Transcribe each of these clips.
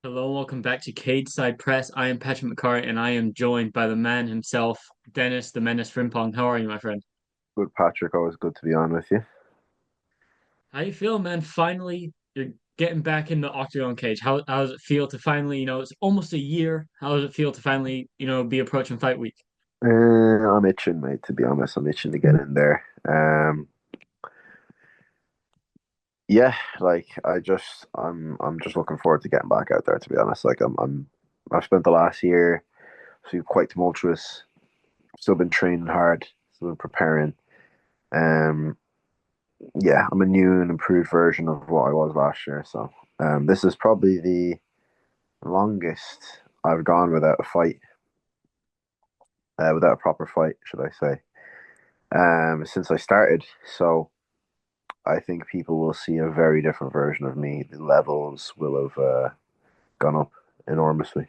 Hello, welcome back to Cage Side Press. I am Patrick McCorry, and I am joined by the man himself, Dennis the Menace Frimpong. How are you, my friend? Good, Patrick. Always good to be on with you. How you feel, man? Finally, you're getting back in the Octagon cage. How does it feel to finally, it's almost a year. How does it feel to finally, be approaching fight week? I'm itching, mate. To be honest, I'm itching to get in there. Yeah, like I'm just looking forward to getting back out there. To be honest, I've spent the last year quite tumultuous. Still been training hard. Still been preparing. Um, yeah, I'm a new and improved version of what I was last year. So, this is probably the longest I've gone without a fight, without a proper fight, should I say, since I started. So I think people will see a very different version of me. The levels will have gone up enormously.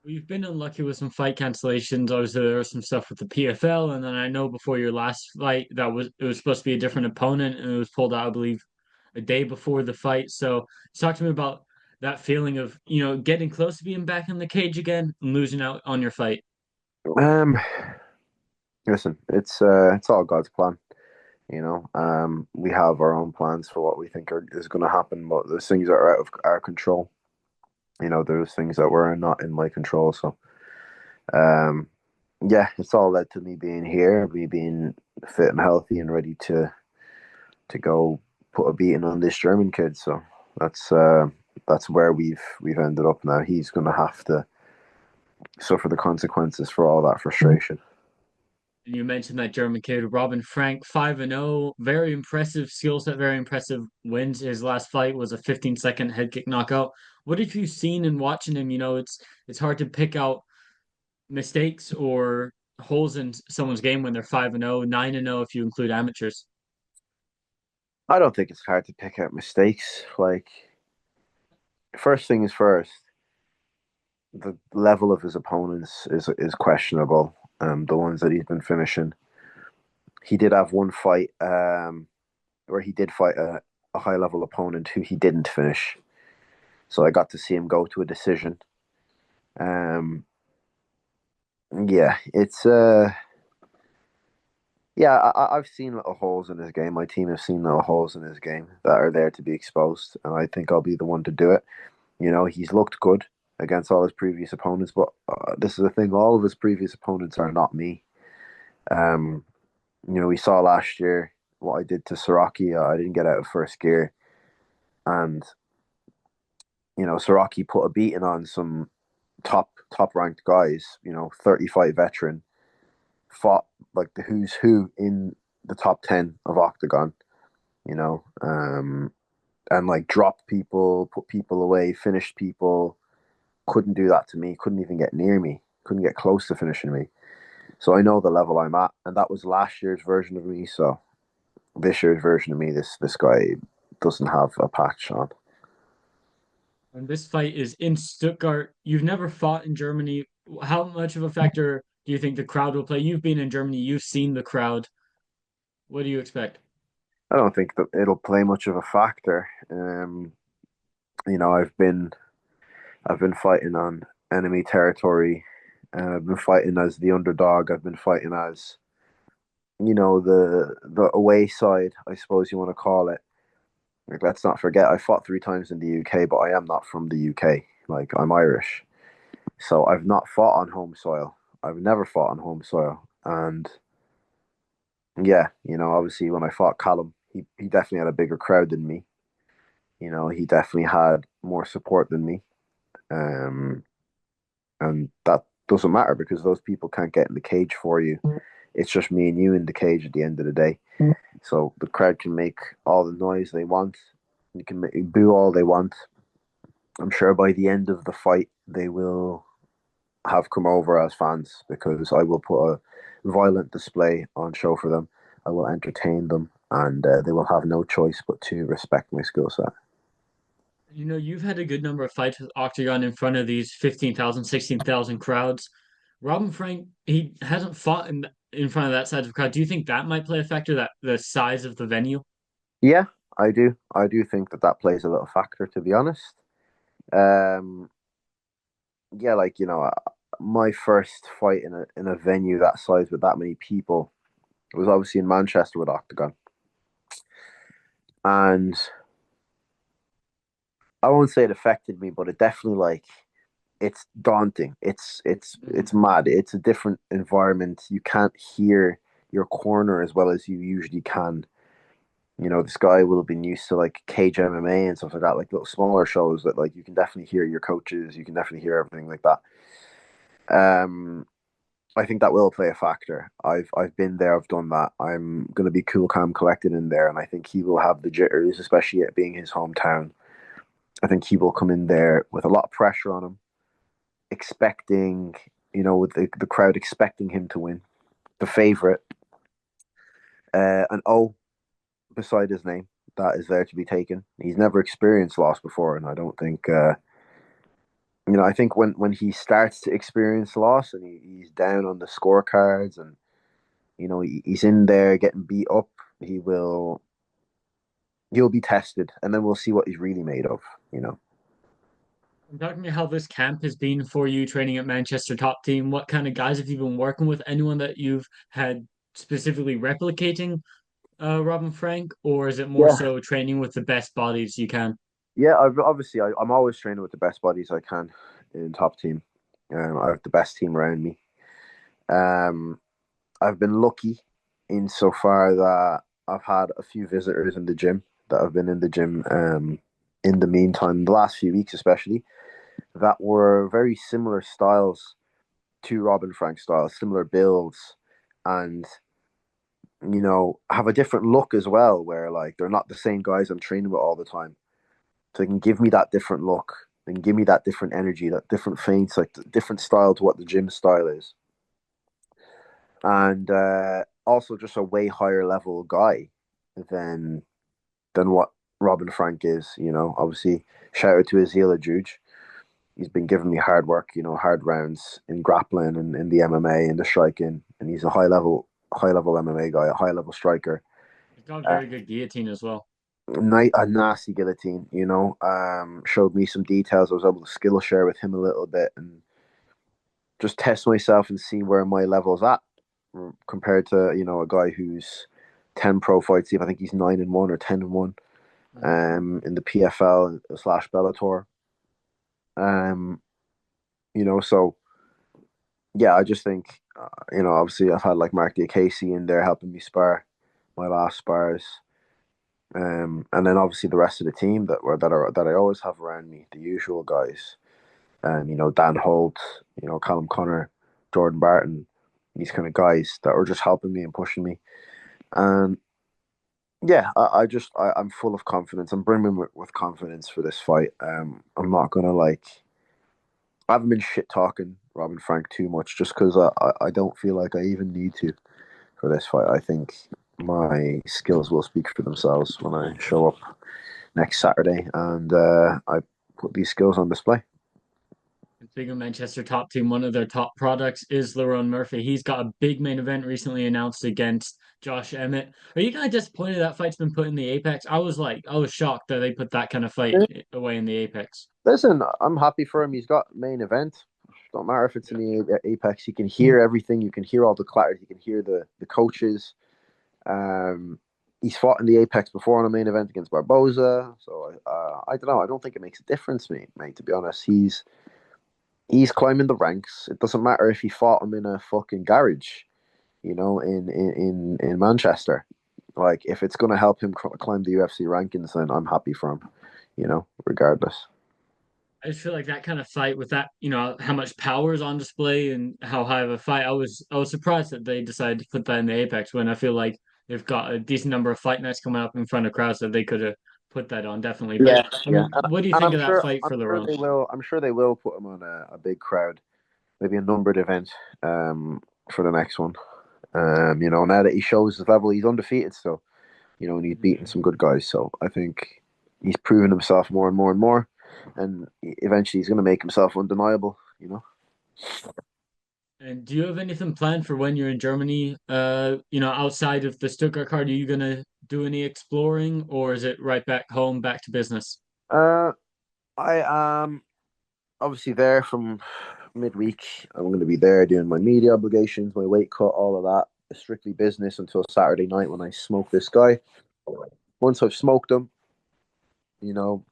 We've been unlucky with some fight cancellations. Obviously, there was some stuff with the PFL, and then I know before your last fight that it was supposed to be a different opponent, and it was pulled out, I believe, a day before the fight. So, talk to me about that feeling of getting close to being back in the cage again and losing out on your fight. Um, Listen, it's all God's plan. We have our own plans for what we think is going to happen, but there's things that are out of our control. There's things that were not in my control. So, um, yeah, it's all led to me being here, me being fit and healthy and ready to go put a beating on this German kid. So that's uh, that's where we've ended up now. He's going to have to suffer the consequences for all that frustration. And you mentioned that German kid, Robin Frank, 5-0, very impressive skill set, very impressive wins. His last fight was a 15-second head kick knockout. What have you seen in watching him? It's hard to pick out mistakes or holes in someone's game when they're 5-0, 9-0 if you include amateurs. I don't think it's hard to pick out mistakes. Like, first thing is first, the level of his opponents is questionable. The ones that he's been finishing, he did have one fight where he did fight a high level opponent who he didn't finish. So I got to see him go to a decision. Um, yeah, I've seen little holes in his game. My team have seen little holes in his game that are there to be exposed, and I think I'll be the one to do it. He's looked good against all his previous opponents, but this is the thing: all of his previous opponents are not me. Um, we saw last year what I did to Siraki. I didn't get out of first gear, and Siraki put a beating on some top ranked guys. 35 veteran, fought like the who's who in the top 10 of Octagon. You know, um, and like dropped people, put people away, finished people. Couldn't do that to me. Couldn't even get near me. Couldn't get close to finishing me. So I know the level I'm at, and that was last year's version of me. So this year's version of me, this guy doesn't have a patch on. And this fight is in Stuttgart. You've never fought in Germany. How much of a factor do you think the crowd will play? You've been in Germany, you've seen the crowd. What do you expect? I don't think that it'll play much of a factor. You know, I've been fighting on enemy territory. I've been fighting as the underdog. I've been fighting as the away side, I suppose you want to call it. Like, let's not forget, I fought 3 times in the UK, but I am not from the UK. Like, I'm Irish, so I've not fought on home soil. I've never fought on home soil, and yeah, obviously when I fought Callum, he definitely had a bigger crowd than me. He definitely had more support than me. Um, and that doesn't matter because those people can't get in the cage for you. It's just me and you in the cage at the end of the day. So the crowd can make all the noise they want. You can boo all they want. I'm sure by the end of the fight, they will have come over as fans because I will put a violent display on show for them. I will entertain them, and they will have no choice but to respect my skill set. You've had a good number of fights with Octagon in front of these 15,000, 16,000 crowds. Robin Frank, he hasn't fought in front of that size of crowd. Do you think that might play a factor, that the size of the venue? Yeah, I do. I do think that that plays a little factor, to be honest. Um, yeah, like my first fight in a venue that size with that many people was obviously in Manchester with Octagon, and I won't say it affected me, but it definitely like it's daunting. It's mad. It's a different environment. You can't hear your corner as well as you usually can. This guy will have been used to like cage MMA and stuff like that, like little smaller shows that like you can definitely hear your coaches, you can definitely hear everything like that. Um, I think that will play a factor. I've been there, I've done that. I'm gonna be cool, calm, collected in there, and I think he will have the jitters, especially it being his hometown. I think he will come in there with a lot of pressure on him, expecting, with the crowd expecting him to win, the favorite, an O beside his name that is there to be taken. He's never experienced loss before, and I don't think, I think when he starts to experience loss and he's down on the scorecards and he's in there getting beat up, he will he'll be tested, and then we'll see what he's really made of. You know. Talk to me how this camp has been for you training at Manchester top team. What kind of guys have you been working with? Anyone that you've had specifically replicating Robin Frank, or is it more Yeah, so training with the best bodies you can? yeah. I'm always training with the best bodies I can in top team. I have the best team around me. Um, I've been lucky insofar that I've had a few visitors in the gym that have been in the gym in the meantime, the last few weeks especially, that were very similar styles to Robin Frank styles, similar builds, and have a different look as well, where like they're not the same guys I'm training with all the time. So they can give me that different look and give me that different energy, that different feints, like the different style to what the gym style is. And also just a way higher level guy than what Robin Frank is. Obviously, shout out to Azila Juge. He's been giving me hard work, hard rounds in grappling and in the MMA and the striking, and he's a high level MMA guy, a high level striker. He's got a Uh, very good guillotine as well. a nasty guillotine, showed me some details. I was able to skill share with him a little bit and just test myself and see where my level's at compared to a guy who's 10 pro fights. I think he's 9-1 or 10-1 Mhm. in the PFL slash Bellator. Um, so yeah, I just think obviously I've had like Mark Diakese in there helping me spar my last spars. And then obviously the rest of the team that I always have around me, the usual guys. Dan Holt, Callum Connor, Jordan Barton, these kind of guys that are just helping me and pushing me. And yeah, I'm full of confidence. I'm brimming with confidence for this fight. I'm not gonna I haven't been shit talking Robin Frank too much just because I don't feel like I even need to for this fight. I think my skills will speak for themselves when I show up next Saturday and I put these skills on display. And speaking of Manchester top team, one of their top products is Lerone Murphy. He's got a big main event recently announced against Josh Emmett. Are you kind of disappointed that fight's been put in the Apex? I was shocked that they put that kind of fight away in the Apex. Listen, I'm happy for him. He's got main event. Don't matter if it's in Yeah. the Apex. You can hear everything. You can hear all the clatters. You can hear the coaches. Um, he's fought in the Apex before on a main event against Barboza. So I don't know. I don't think it makes a difference, mate. To be honest, he's climbing the ranks. It doesn't matter if he fought him in a fucking garage, in Manchester. Like if it's gonna help him climb the UFC rankings, then I'm happy for him. Regardless. I just feel like that kind of fight with that, how much power is on display and how high of a fight. I was surprised that they decided to put that in the Apex when I feel like they've got a decent number of fight nights coming up in front of crowds that they could have put that on definitely. But Yeah, I yeah, mean, what do you and think of that fight I'm for sure Lerone? they will. I'm sure they will put him on a big crowd, maybe a numbered event, for the next one. Now that he shows his level, he's undefeated still. And he's beaten some good guys. So I think he's proven himself more and more and more, and eventually he's going to make himself undeniable. And do you have anything planned for when you're in Germany? Outside of the Stuttgart card, are you gonna do any exploring, or is it right back home, back to business? Uh, I am obviously there from midweek. I'm going to be there doing my media obligations, my weight cut, all of that. Strictly business until Saturday night when I smoke this guy. Once I've smoked him, you know,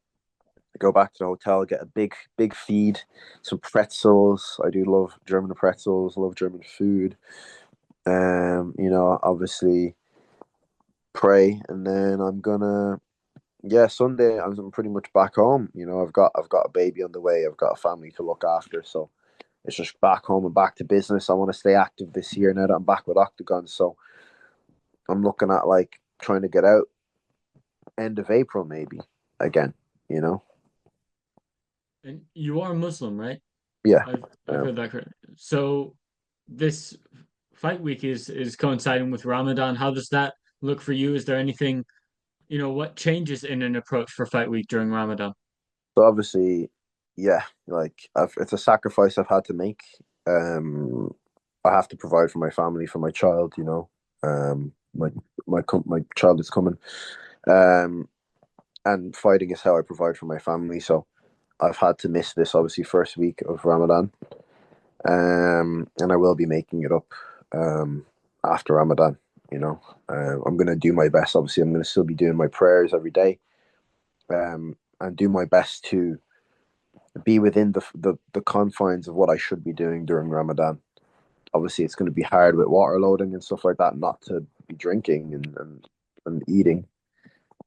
go back to the hotel, get a big feed, some pretzels. I do love German pretzels, love German food. Obviously pray, and then I'm gonna Sunday I'm pretty much back home. I've got a baby on the way. I've got a family to look after, so it's just back home and back to business. I want to stay active this year now that I'm back with Octagon, so I'm looking at like trying to get out end of April maybe again. You know, And you are Muslim, right? yeah. I've heard that correct. So this fight week is coinciding with Ramadan. How does that look for you? Is there anything, what changes in an approach for fight week during Ramadan? So obviously, yeah, it's a sacrifice I've had to make. Um, I have to provide for my family, for my child. My child is coming. Um, and fighting is how I provide for my family. So I've had to miss this obviously first week of Ramadan. And I will be making it up after Ramadan. I'm gonna do my best. Obviously, I'm gonna still be doing my prayers every day. And do my best to be within the confines of what I should be doing during Ramadan. Obviously, it's going to be hard with water loading and stuff like that, not to be drinking and eating.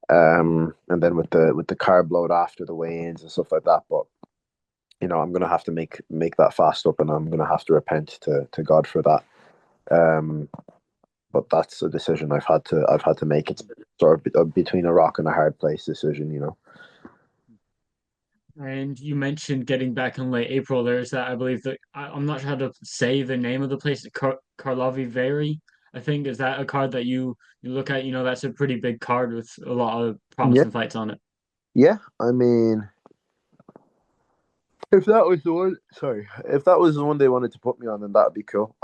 And then with the carb load after the weigh-ins and stuff like that. But I'm going to have to make that fast up, and I'm going to have to repent to God for that. Um, but that's a decision I've had to make. It's sort of between a rock and a hard place decision. And you mentioned getting back in late April. There's that, I believe that I'm not sure how to say the name of the place. Karlovy Vary, I think. Is that a card that you look at? That's a pretty big card with a lot of Yeah, promising fights on it. yeah. I mean, if that was the one, sorry, if that was the one they wanted to put me on, then that'd be cool.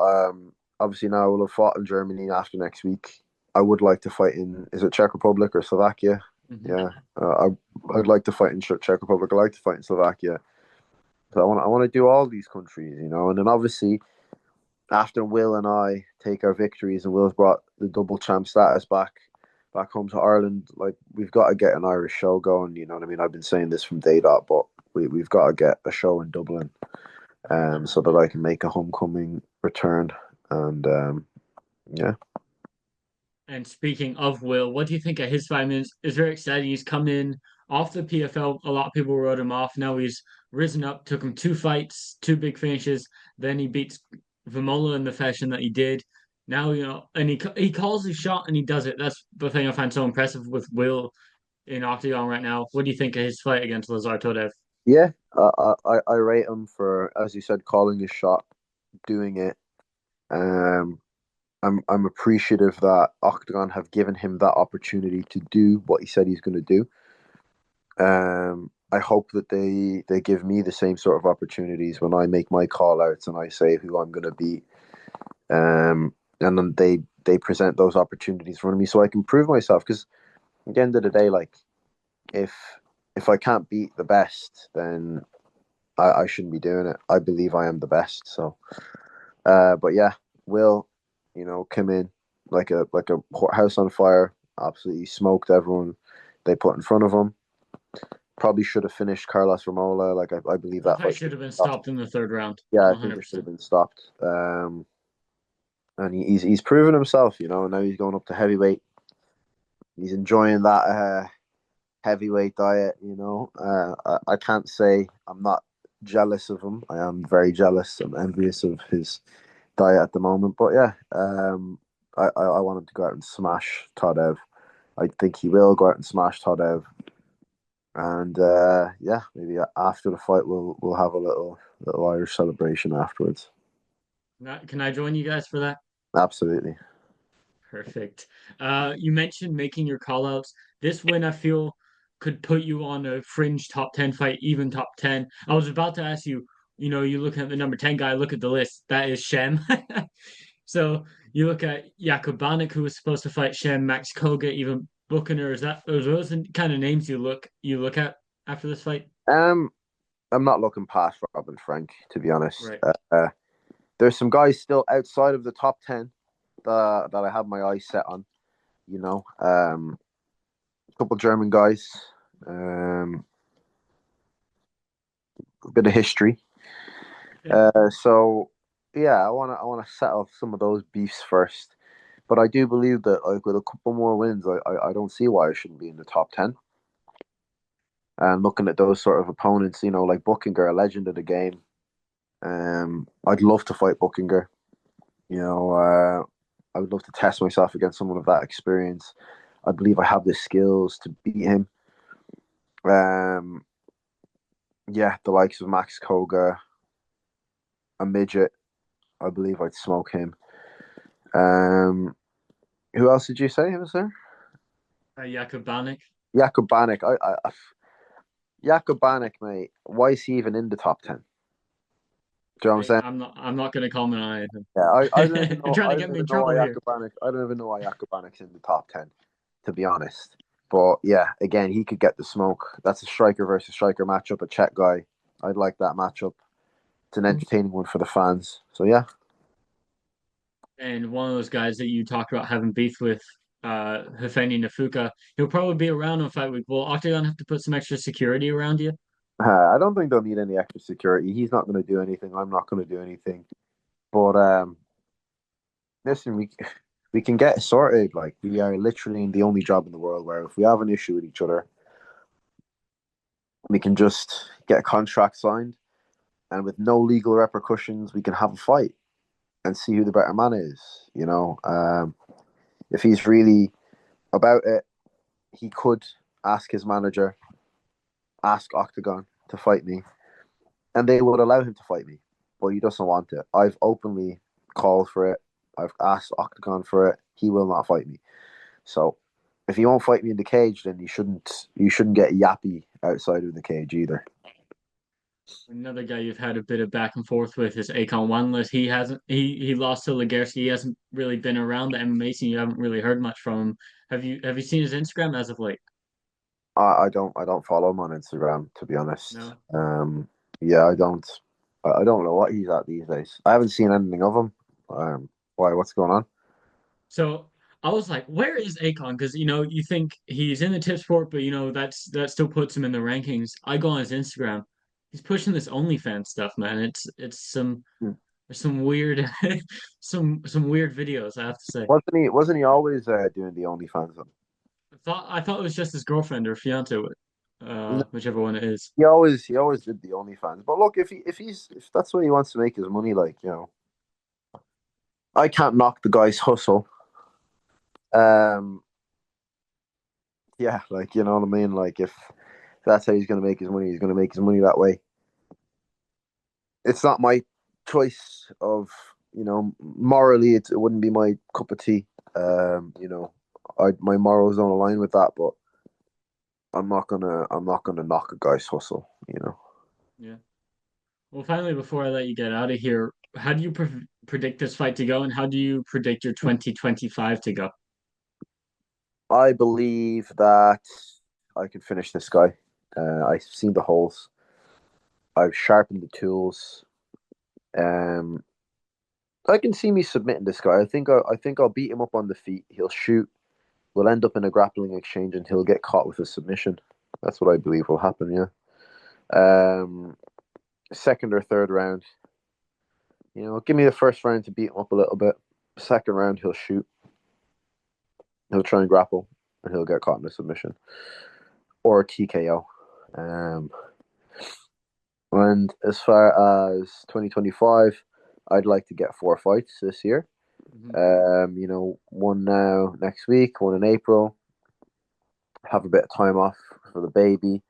Obviously now I will have fought in Germany after next week. I would like to fight in, is it Czech Republic or Slovakia? Hmm. Yeah, I'd like to fight in Czech Republic. I like to fight in Slovakia. So I want to do all these countries. And then obviously after Will and I take our victories and Will's brought the double champ status back home to Ireland, like we've got to get an Irish show going. You know what I mean? I've been saying this from day dot, but we've got to get a show in Dublin, so that I can make a homecoming return. And yeah, And speaking of Will, what do you think of his 5 minutes? It's very exciting. He's come in off the PFL. A lot of people wrote him off. Now he's risen up, took him two fights, two big finishes. Then he beats Vimola in the fashion that he did. Now, and he calls his shot and he does it. That's the thing I find so impressive with Will in Octagon right now. What do you think of his fight against Lazar Todev? yeah. I rate him for, as you said, calling his shot, doing it. Um, I'm appreciative that Octagon have given him that opportunity to do what he said he's going to do. I hope that they give me the same sort of opportunities when I make my call outs and I say who I'm going to beat. And then they present those opportunities for me so I can prove myself. Because at the end of the day, like if if I can't beat the best, then I shouldn't be doing it. I believe I am the best. So, but yeah, Will, come in like a house on fire. Absolutely smoked everyone they put in front of him. Probably should have finished Carlos Ramola. Like I believe That that fight fight should should have have been been stopped. stopped in the third round, Yeah, I think it should have 100%. been stopped. And he's proven himself. And now he's going up to heavyweight. He's enjoying that heavyweight diet. I can't say I'm not jealous of him. I am very jealous. I'm envious of his diet at the moment. But yeah, I want him to go out and smash Todev. I think he will go out and smash Todev. And yeah, maybe after the fight we'll have a little Irish celebration afterwards. Can I join you guys for that? Absolutely. Perfect. You mentioned making your call outs. This win, I feel, could put you on a fringe top 10 fight, even top 10. I was about to ask you, you look at the number 10 guy, look at the list. That is Shem. So you look at Jakubanek, who was supposed to fight Shem, Max Koga, even Buchanan. Are those the kind of names you look at after this fight? Um, I'm not looking past Robin Frank, to be honest. Right. There's some guys still outside of the top 10 that I have my eyes set on. A couple German guys, um, a bit of history. Okay. So yeah, I wanna settle some of those beefs first. But I do believe that like with a couple more wins, I don't see why I shouldn't be in the top 10. And looking at those sort of opponents, like Buchinger, a legend of the game. I'd love to fight Buchinger. I would love to test myself against someone of that experience. I believe I have the skills to beat him. Um, yeah, the likes of Max Koga, a midget. I believe I'd smoke him. Um, who else did you say was there? Jakub Banik. Jakub Banik. Jakub Banik, mate. Why is he even in the top 10? Do you know what I'm Hey, saying? I'm not gonna comment on Yeah, I don't even anything. You're know. trying I to don't get me even in know why trouble here. Jakub Banik. I don't even know why Jakub Banik's in the top 10. To be honest, but yeah, again, he could get the smoke. That's a striker versus striker matchup. A Czech guy. I'd like that matchup. It's an entertaining one for the fans. So yeah, And one of those guys that you talked about having beef with, Hifeni Nafuka, he'll probably be around on fight week. Will Octagon have to put some extra security around you? I don't think they'll need any extra security. He's not going to do anything. I'm not going to do anything. But listen, we can get it sorted. Like we are literally in the only job in the world where if we have an issue with each other, we can just get a contract signed, and with no legal repercussions, we can have a fight and see who the better man is. If he's really about it, he could ask his manager, ask Octagon to fight me, and they would allow him to fight me. But he doesn't want it. I've openly called for it. I've asked Octagon for it. He will not fight me. So if he won't fight me in the cage, then you shouldn't get yappy outside of the cage either. Another guy you've had a bit of back and forth with is Akon Wanless. He lost to Lagerski. He hasn't really been around the MMA scene. You haven't really heard much from him. Have you seen his Instagram as of late? I don't follow him on Instagram, to be honest. No. Yeah, I don't know what he's at these days. I haven't seen anything of him. Why? What's going on? So I was like, where is Akon? Because you think he's in the tip sport, but that still puts him in the rankings. I go on his Instagram. He's pushing this OnlyFans stuff, man. It's Hmm. some weird some weird videos, I have to say. Wasn't he always doing the OnlyFans one? I thought it was just his girlfriend or fiance, No, whichever one it is. he always did the OnlyFans. But look, if that's what he wants to make his money, like I can't knock the guy's hustle. Um, yeah, like you know what I mean. Like if that's how he's gonna make his money, he's gonna make his money that way. It's not my choice of morally it wouldn't be my cup of tea. My morals don't align with that, but I'm not gonna knock a guy's hustle. Yeah. Well, finally, before I let you get out of here, how do you predict this fight to go, and how do you predict your 2025 to go? I believe that I can finish this guy. I've seen the holes. I've sharpened the tools. Um, I can see me submitting this guy. I think I'll beat him up on the feet. He'll shoot. We'll end up in a grappling exchange, and he'll get caught with a submission. That's what I believe will happen. Yeah. Um, second or third round, give me the first round to beat him up a little bit. Second round, he'll shoot. He'll try and grapple, and he'll get caught in a submission or a TKO. Um, and as far as 2025, I'd like to get 4 fights this year. Mhm. One now next week, one in April. Have a bit of time off for the baby,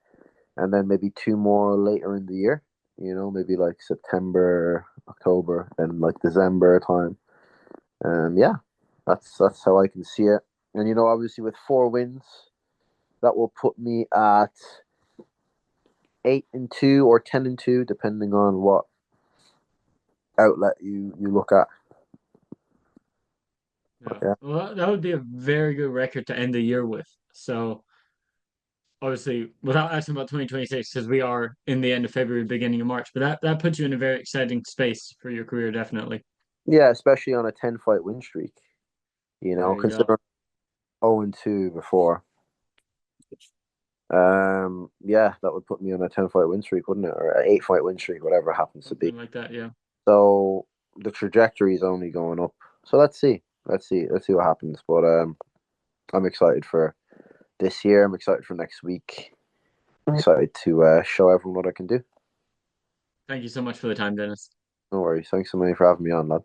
and then maybe two more later in the year. Maybe like September, October, and like December time. Yeah, that's how I can see it. And obviously with 4 wins, that will put me at 8-2 or 10-2, depending on what outlet you look at. Yeah. Yeah, Well, that would be a very good record to end the year with. So obviously without asking about 2026 because we are in the end of February, beginning of March, but that puts you in a very exciting space for your career, definitely. Yeah, especially on a 10 fight win streak. There you go. Considering 0-2 before. Yeah, that would put me on a 10 fight win streak, wouldn't it? Or an 8 fight win streak, whatever it happens to be. Something like that, yeah. So the trajectory is only going up. So let's see. Let's see what happens. But I'm excited for this year. I'm excited for next week. I'm excited to show everyone what I can do. Thank you so much for the time, Dennis. No worries. Thanks so much for having me on, lad.